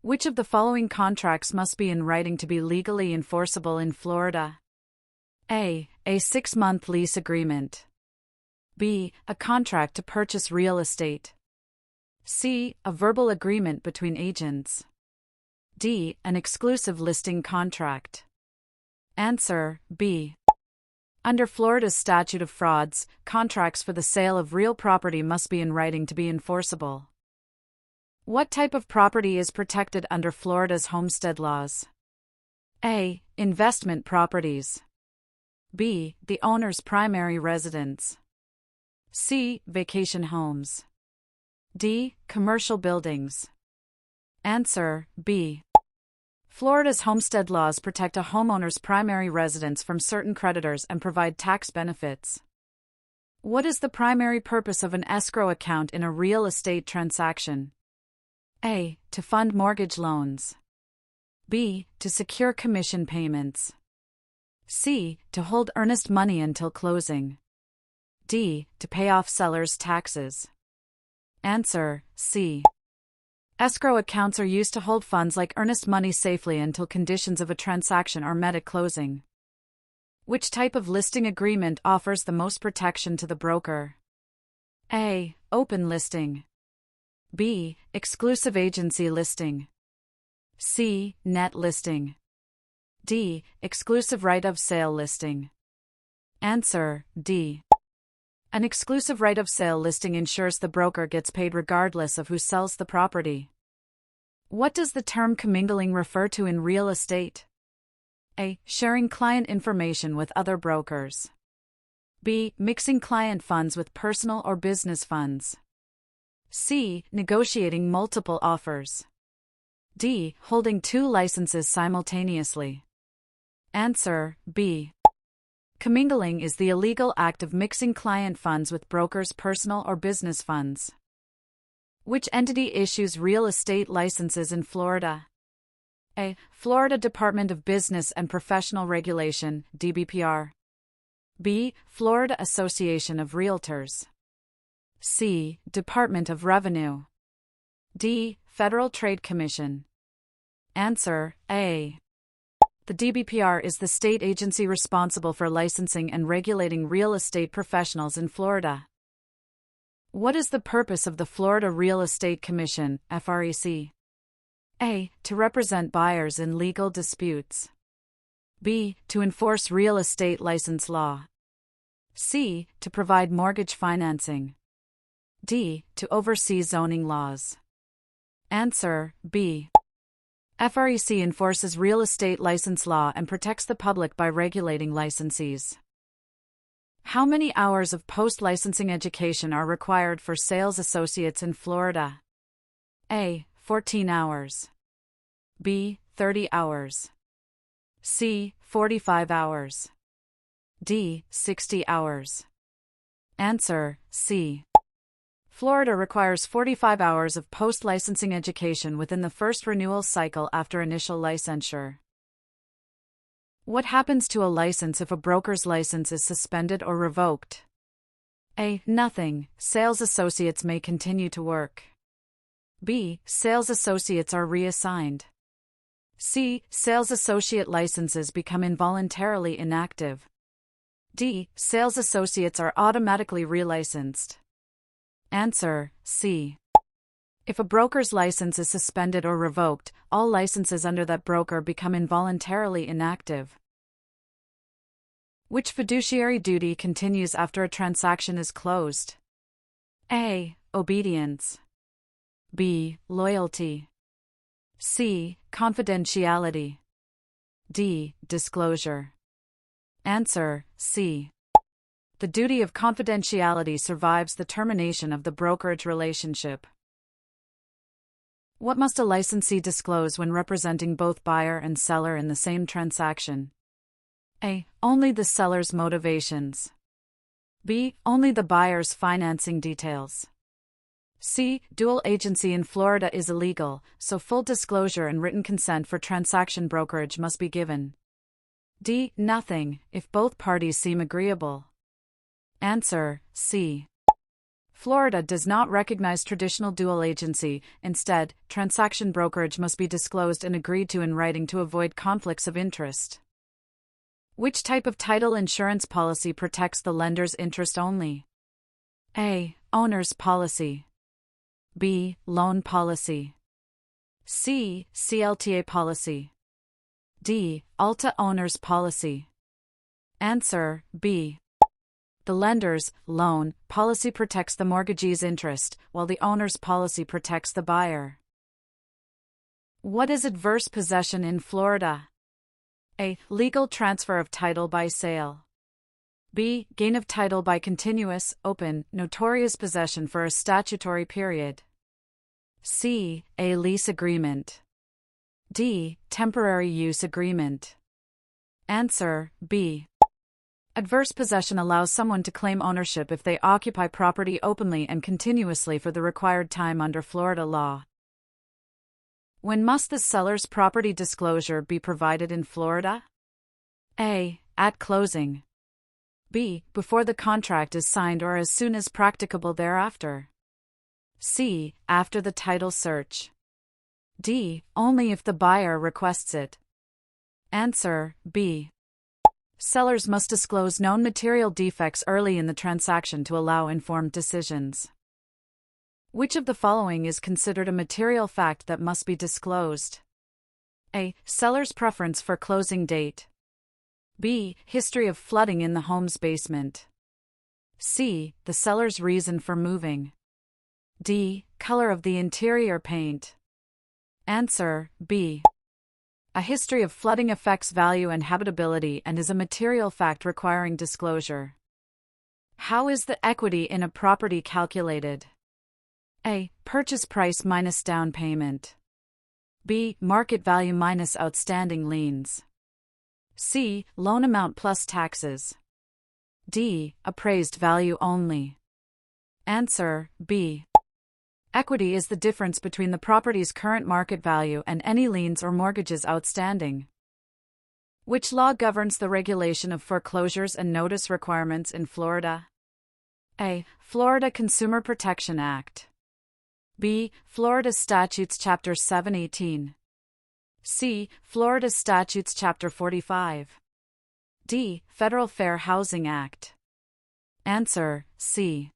Which of the following contracts must be in writing to be legally enforceable in Florida? A 6-month lease agreement. B. A contract to purchase real estate. C. A verbal agreement between agents. D. An exclusive listing contract. Answer: B. Under Florida's statute of frauds, contracts for the sale of real property must be in writing to be enforceable. What type of property is protected under Florida's homestead laws? A. Investment properties. B. The owner's primary residence. C. Vacation homes. D. Commercial buildings. Answer: B. Florida's homestead laws protect a homeowner's primary residence from certain creditors and provide tax benefits. What is the primary purpose of an escrow account in a real estate transaction? A. To fund mortgage loans. B. To secure commission payments. C. To hold earnest money until closing. D. To pay off sellers' taxes. Answer: C. Escrow accounts are used to hold funds like earnest money safely until conditions of a transaction are met at closing. Which type of listing agreement offers the most protection to the broker? A. Open listing. B. Exclusive agency listing. C. Net listing. D. Exclusive right of sale listing. Answer: D. An exclusive right of sale listing ensures the broker gets paid regardless of who sells the property. What does the term commingling refer to in real estate? A. Sharing client information with other brokers. B. Mixing client funds with personal or business funds. C. Negotiating multiple offers. D. Holding 2 licenses simultaneously. Answer: B. Commingling is the illegal act of mixing client funds with brokers' personal or business funds. Which entity issues real estate licenses in Florida? A. Florida Department of Business and Professional Regulation, DBPR. B. Florida Association of Realtors. C. Department of Revenue. D. Federal Trade Commission. Answer: A. The DBPR is the state agency responsible for licensing and regulating real estate professionals in Florida. What is the purpose of the Florida Real Estate Commission, FREC? A. To represent buyers in legal disputes. B. To enforce real estate license law. C. To provide mortgage financing. D. To oversee zoning laws. Answer: B. FREC enforces real estate license law and protects the public by regulating licensees. How many hours of post-licensing education are required for sales associates in Florida? A. 14 hours. B. 30 hours. C. 45 hours. D. 60 hours. Answer: C. Florida requires 45 hours of post-licensing education within the first renewal cycle after initial licensure. What happens to a license if a broker's license is suspended or revoked? A. Nothing. Sales associates may continue to work. B. Sales associates are reassigned. C. Sales associate licenses become involuntarily inactive. D. Sales associates are automatically relicensed. Answer: C. If a broker's license is suspended or revoked, all licenses under that broker become involuntarily inactive. Which fiduciary duty continues after a transaction is closed? A. Obedience. B. Loyalty. C. Confidentiality. D. Disclosure. Answer: C. The duty of confidentiality survives the termination of the brokerage relationship. What must a licensee disclose when representing both buyer and seller in the same transaction? A. Only the seller's motivations. B. Only the buyer's financing details. C. Dual agency in Florida is illegal, so full disclosure and written consent for transaction brokerage must be given. D. Nothing, if both parties seem agreeable. Answer: C. Florida does not recognize traditional dual agency. Instead, transaction brokerage must be disclosed and agreed to in writing to avoid conflicts of interest. Which type of title insurance policy protects the lender's interest only? A. Owner's policy. B. Loan policy. C. CLTA policy. D. Alta owner's policy. Answer B. The lender's loan policy protects the mortgagee's interest, while the owner's policy protects the buyer. What is adverse possession in Florida? A. Legal transfer of title by sale. B. Gain of title by continuous, open, notorious possession for a statutory period. C. A lease agreement. D. Temporary use agreement. Answer B. Adverse possession allows someone to claim ownership if they occupy property openly and continuously for the required time under Florida law. When must the seller's property disclosure be provided in Florida? A. At closing. B. Before the contract is signed or as soon as practicable thereafter. C. After the title search. D. Only if the buyer requests it. Answer B. Sellers must disclose known material defects early in the transaction to allow informed decisions. Which of the following is considered a material fact that must be disclosed? A. Seller's preference for closing date. B. History of flooding in the home's basement. C. The seller's reason for moving. D. Color of the interior paint. Answer B. A history of flooding affects value and habitability and is a material fact requiring disclosure. How is the equity in a property calculated? A. Purchase price minus down payment. B. Market value minus outstanding liens. C. Loan amount plus taxes. D. Appraised value only. Answer B. Equity is the difference between the property's current market value and any liens or mortgages outstanding. Which law governs the regulation of foreclosures and notice requirements in Florida? A. Florida Consumer Protection Act. B. Florida Statutes Chapter 718. C. Florida Statutes Chapter 45. D. Federal Fair Housing Act. Answer C.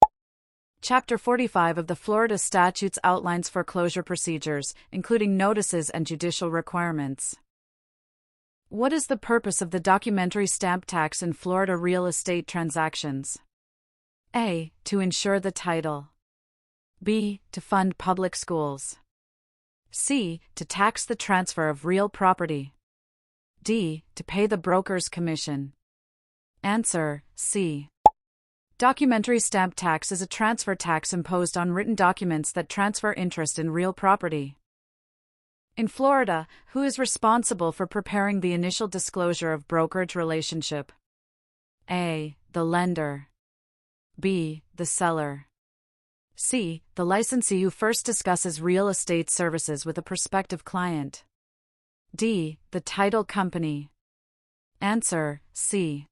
Chapter 45 of the Florida Statutes outlines foreclosure procedures, including notices and judicial requirements. What is the purpose of the documentary stamp tax in Florida real estate transactions? A. To insure the title. B. To fund public schools. C. To tax the transfer of real property. D. To pay the broker's commission. Answer C. Documentary stamp tax is a transfer tax imposed on written documents that transfer interest in real property. In Florida, who is responsible for preparing the initial disclosure of brokerage relationship? A. The lender. B. The seller. C. The licensee who first discusses real estate services with a prospective client. D. The title company. Answer C.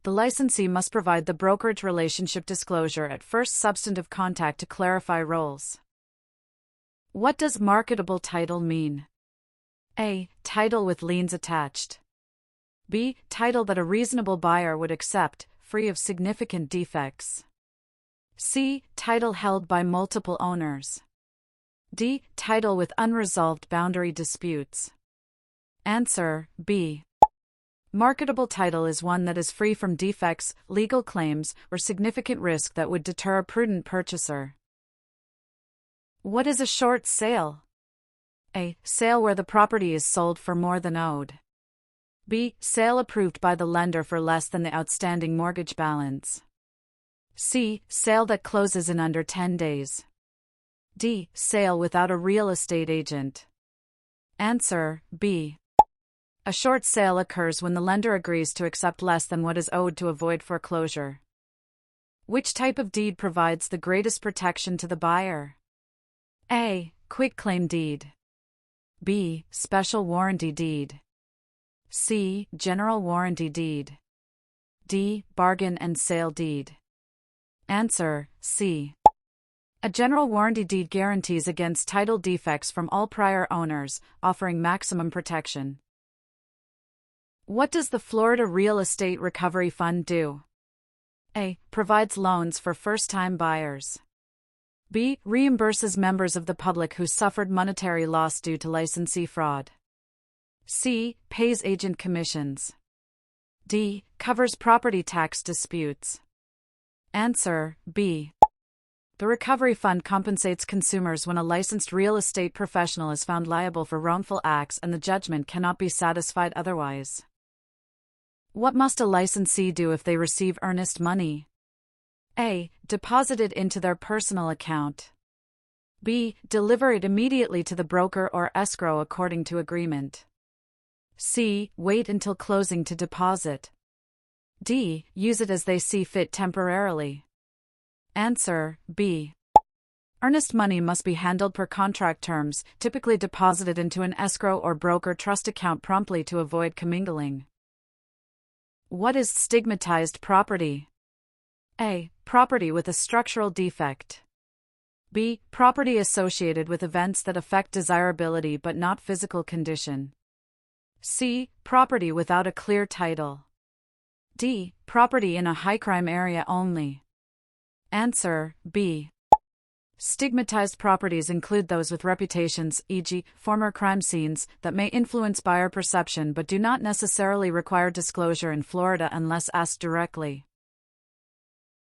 The licensee must provide the brokerage relationship disclosure at first substantive contact to clarify roles. What does marketable title mean? A. Title with liens attached. B. Title that a reasonable buyer would accept, free of significant defects. C. Title held by multiple owners. D. Title with unresolved boundary disputes. Answer B. Marketable title is one that is free from defects, legal claims, or significant risk that would deter a prudent purchaser. What is a short sale? A. Sale where the property is sold for more than owed. B. Sale approved by the lender for less than the outstanding mortgage balance. C. Sale that closes in under 10 days. D. Sale without a real estate agent. Answer B. A short sale occurs when the lender agrees to accept less than what is owed to avoid foreclosure. Which type of deed provides the greatest protection to the buyer? A. Quitclaim deed. B. Special warranty deed. C. General warranty deed. D. Bargain and sale deed. Answer C. A general warranty deed guarantees against title defects from all prior owners, offering maximum protection. What does the Florida Real Estate Recovery Fund do? A. Provides loans for first-time buyers. B. Reimburses members of the public who suffered monetary loss due to licensee fraud. C. Pays agent commissions. D. Covers property tax disputes. Answer: B. The Recovery Fund compensates consumers when a licensed real estate professional is found liable for wrongful acts and the judgment cannot be satisfied otherwise. What must a licensee do if they receive earnest money? A. Deposit it into their personal account. B. Deliver it immediately to the broker or escrow according to agreement. C. Wait until closing to deposit. D. Use it as they see fit temporarily. Answer: B. Earnest money must be handled per contract terms, typically deposited into an escrow or broker trust account promptly to avoid commingling. What is stigmatized property? A. Property with a structural defect. B. Property associated with events that affect desirability but not physical condition. C. Property without a clear title. D. Property in a high-crime area only. Answer: B. Stigmatized properties include those with reputations, e.g., former crime scenes, that may influence buyer perception but do not necessarily require disclosure in Florida unless asked directly.